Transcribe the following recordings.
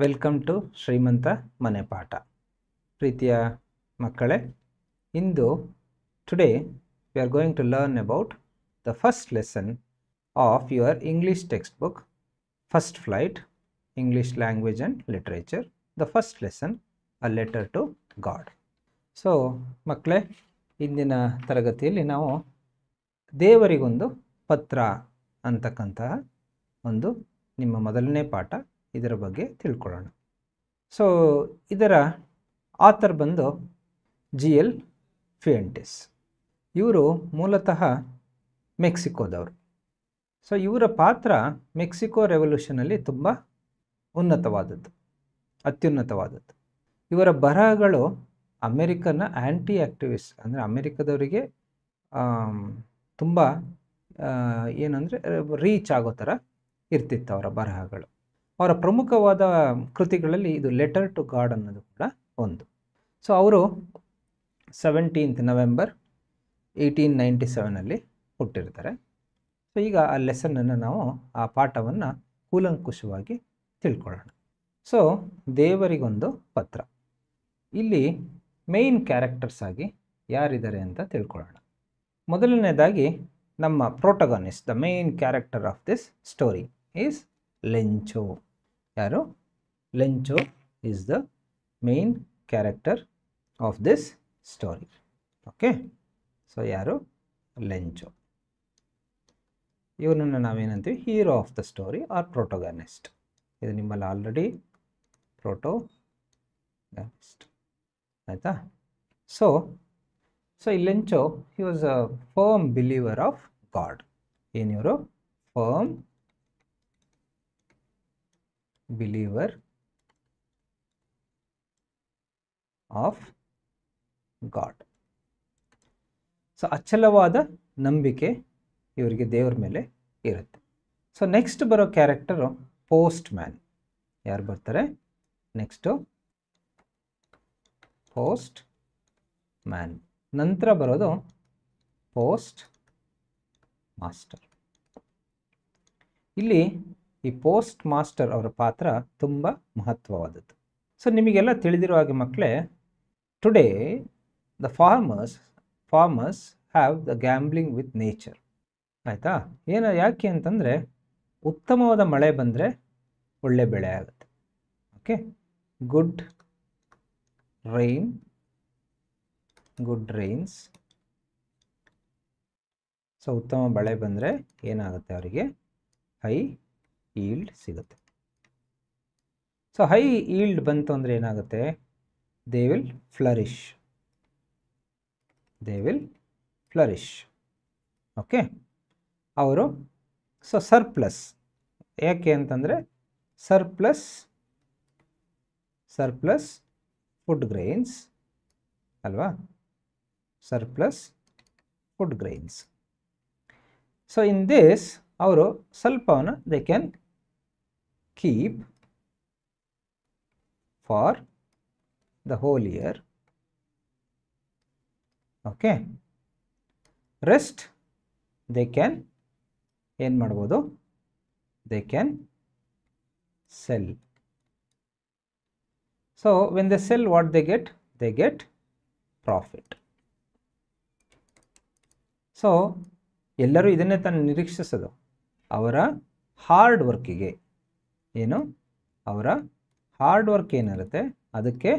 Welcome to ಶ್ರೀಮಂತ ಮನೆ ಪಾಠ. ಪ್ರೀತಿಯ ಮಕ್ಕಳೇ, ಇಂದು today we are going to learn about the first lesson of your English textbook first flight English language and literature. The first lesson a letter to God. So ಮಕ್ಕಳೇ, ಇಂದಿನ ತರಗತಿಯಲ್ಲಿ ನಾವು ದೇವರಿಗೊಂದು ಪತ್ರ ಅಂತಕ್ಕಂತಹ ಒಂದು ನಿಮ್ಮ ಮೊದಲನೇ ಪಾಠ, ಇದರ ಬಗ್ಗೆ ತಿಳ್ಕೊಳ್ಳೋಣ. ಸೊ ಇದರ ಆಥರ್ ಬಂದು GL ಫಿಯೆಂಟೆಸ್. ಇವರು ಮೂಲತಃ ಮೆಕ್ಸಿಕೋದವರು. ಸೊ ಇವರ ಪಾತ್ರ ಮೆಕ್ಸಿಕೋ ರೆವಲ್ಯೂಷನಲ್ಲಿ ತುಂಬ ಉನ್ನತವಾದದ್ದು, ಅತ್ಯುನ್ನತವಾದದ್ದು. ಇವರ ಬರಹಗಳು ಅಮೆರಿಕನ್ನ ಆ್ಯಂಟಿ ಆ್ಯಕ್ಟಿವಿಸ್ಟ್, ಅಂದರೆ ಅಮೆರಿಕದವರಿಗೆ ತುಂಬ ಏನಂದರೆ ರೀಚ್ ಆಗೋ ಥರ ಇರ್ತಿತ್ತು ಅವರ ಬರಹಗಳು. ಅವರ ಪ್ರಮುಖವಾದ ಕೃತಿಗಳಲ್ಲಿ ಇದು ಲೆಟರ್ ಟು ಗಾಡ್ ಅನ್ನೋದು ಕೂಡ ಒಂದು. ಸೊ ಅವರು 17th ನವೆಂಬರ್ 1897 ಹುಟ್ಟಿರ್ತಾರೆ. ಸೊ ಈಗ ಆ ಲೆಸನನ್ನು ನಾವು, ಆ ಪಾಠವನ್ನು ಕೂಲಂಕುಷವಾಗಿ ತಿಳ್ಕೊಳ್ಳೋಣ. ಸೊ ದೇವರಿಗೊಂದು ಪತ್ರ. ಇಲ್ಲಿ ಮೇಯ್ನ್ ಕ್ಯಾರೆಕ್ಟರ್ಸ್ ಆಗಿ ಯಾರಿದ್ದಾರೆ ಅಂತ ತಿಳ್ಕೊಳ್ಳೋಣ. ಮೊದಲನೇದಾಗಿ ನಮ್ಮ protagonist, the main character of this story is Lencho. ಯಾರು? Lencho is the main character of this story. Okay, so ಯಾರು? ಲೆಂಚೋ. ಇವನನ್ನು ನಾವೇನಂತೀವಿ? Hero of the story or protagonist. ಇದು ನಿಮ್ಮಲ್ಲಿ ಆಲ್ರೆಡಿ ಪ್ರೋಟೋಗಾನಿಸ್ಟ್ ಆಯಿತಾ? ಸೊ ಈ Lencho, he was a firm believer of God. ಏನಿವರು? Firm believer of God. So ಅಚಲವಾದ ನಂಬಿಕೆ ಇವರಿಗೆ ದೇವರ ಮೇಲೆ ಇರುತ್ತೆ. ಸೊ ನೆಕ್ಸ್ಟ್ ಬರೋ ಕ್ಯಾರೆಕ್ಟರು ಪೋಸ್ಟ್ ಮ್ಯಾನ್. ಯಾರು ಬರ್ತಾರೆ ನೆಕ್ಸ್ಟು? Post man. ನಂತರ ಬರೋದು ಪೋಸ್ಟ್ ಮಾಸ್ಟರ್. ಇಲ್ಲಿ ಈ ಪೋಸ್ಟ್ ಮಾಸ್ಟರ್ ಅವರ ಪಾತ್ರ ತುಂಬ ಮಹತ್ವವಾದದ್ದು. ಸೊ ನಿಮಗೆಲ್ಲ ತಿಳಿದಿರೋ ಹಾಗೆ ಮಕ್ಕಳೇ, today the farmers have the gambling with nature. ಆಯಿತಾ? ಯಾಕೆ ಅಂತಂದರೆ, ಉತ್ತಮವಾದ ಮಳೆ ಬಂದರೆ ಒಳ್ಳೆ ಬೆಳೆ ಆಗುತ್ತೆ. Okay, good Reigns. ಸೊ ಉತ್ತಮ ಮಳೆ ಬಂದರೆ ಏನಾಗುತ್ತೆ? ಅವರಿಗೆ ಹೈ ಈಲ್ಡ್ ಸಿಗುತ್ತೆ. ಸೊ ಹೈ ಈಲ್ಡ್ ಬಂತು ಅಂದರೆ ಏನಾಗುತ್ತೆ? They will flourish. ಓಕೆ, ಅವರು ಸರ್ಪ್ಲಸ್. ಯಾಕೆ ಅಂತಂದರೆ ಸರ್ಪ್ಲಸ್ ಫುಡ್ ಗ್ರೈನ್ಸ್ ಅಲ್ವಾ? Surplus food grains. So in this ಅವರು ಸ್ವಲ್ಪವನ್ನು they can keep for the whole year. Okay, rest they can ಏನು ಮಾಡ್ಬೋದು? They can cell. So when they cell, what they get profit. So ಎಲ್ಲರೂ ಇದನ್ನೇ ತಾನು ನಿರೀಕ್ಷಿಸೋದು, ಅವರ hard ವರ್ಕಿಗೆ. ಏನು? ಅವರ ಹಾರ್ಡ್ ವರ್ಕ್ ಏನಿರುತ್ತೆ ಅದಕ್ಕೆ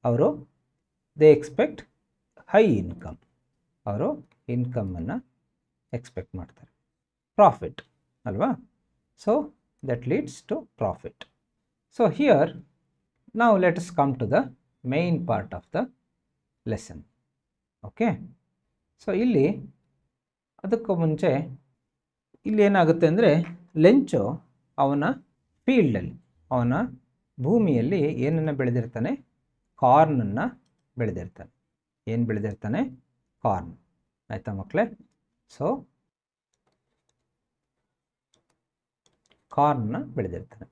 ಅವರು ದೇ ಎಕ್ಸ್ಪೆಕ್ಟ್ ಹೈ ಇನ್ಕಮ್. ಅವರು ಇನ್ಕಮನ್ನು ಎಕ್ಸ್ಪೆಕ್ಟ್ ಮಾಡ್ತಾರೆ. ಪ್ರಾಫಿಟ್ ಅಲ್ವಾ? So that leads to profit. So here ನಾವು let us come to the main part of the lesson. Okay, so ಇಲ್ಲಿ ಅದಕ್ಕೂ ಮುಂಚೆ ಇಲ್ಲಿ ಏನಾಗುತ್ತೆ ಅಂದರೆ, ಲೆಂಚೋ ಅವನ ಫೀಲ್ಡಲ್ಲಿ, ಅವನ ಭೂಮಿಯಲ್ಲಿ ಏನನ್ನು ಬೆಳೆದಿರ್ತಾನೆ? ಕಾರ್ನನ್ನು ಬೆಳೆದಿರ್ತಾನೆ. ಏನು ಬೆಳೆದಿರ್ತಾನೆ? ಕಾರ್ನ್. ಆಯಿತಾ ಮಕ್ಕಳೇ? ಸೊ ಕಾರ್ನ ಬೆಳೆದಿರ್ತಾನೆ.